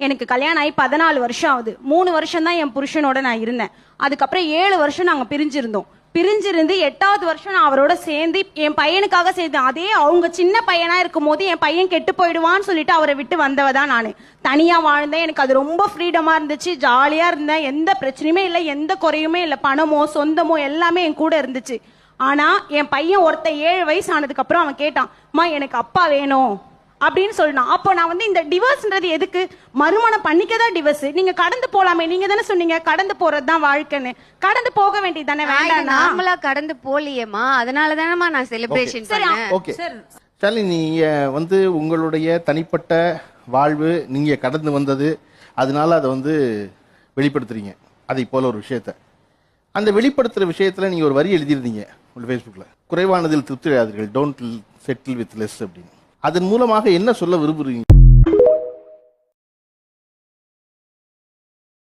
எனக்கு கல்யாணம் ஆகி 14 வருஷம் ஆகுது. 3 வருஷம் தான் என் புருஷனோட நான் இருந்தேன். அதுக்கப்புறம் 7 வருஷம் நாங்க பிரிஞ்சிருந்தோம். பிரிஞ்சிருந்து 8வது வருஷம் நான் அவரோட சேர்ந்து என் பையனுக்காக சேர்ந்தேன். அதே அவங்க சின்ன பையனா இருக்கும் போது என் பையன் கெட்டு போயிடுவான்னு சொல்லிட்டு அவரை விட்டு வந்தவதான் நானு. தனியா வாழ்ந்தேன். எனக்கு அது ரொம்ப ஃப்ரீடமா இருந்துச்சு. ஜாலியா இருந்தேன். எந்த பிரச்சனையுமே இல்லை, எந்த குறையுமே இல்லை. பணமோ சொந்தமோ எல்லாமே என் கூட இருந்துச்சு. ஆனா என் பையன் ஒருத்த 7 வயசு ஆனதுக்கு அப்புறம் அவன் கேட்டான், அம்மா எனக்கு அப்பா வேணும் அப்படின்னு சொல்லணும். அப்போ நான் வந்து இந்த டிவோர்ஸ்ன்றது எதுக்கு? மறுமணம் பண்ணிக்கதான் டிவோர்ஸ். நீங்க கடந்து போலாமே. நீங்க தானே சொன்னீங்க கடந்து போறதுதான் வாழ்க்கைன்னு. கடந்து போக வேண்டியது தானே. வேண்டாம் நார்மலா கடந்து போலியேமா, அதனால தானேமா நான் செலிப்ரேஷன் பண்ணேன். ஓகே சார், நீங்க வந்து உங்களுடைய தனிப்பட்ட வாழ்வு நீங்க கடந்து வந்தது, அதனால அதை வந்து வெளிப்படுத்துறீங்க. அதை போல ஒரு விஷயத்த அந்த வெளிப்படுத்துற விஷயத்துல நீங்க ஒரு வரி எழுதியிருந்தீங்க உங்க ஃபேஸ்புக்ல, குறைவானதில் திருப்தி அடையாதீர்கள், டோன்ட் செட்டில் வித் லெஸ் அப்படின்னு. அதன் மூலமாக என்ன சொல்ல விரும்புறீங்க?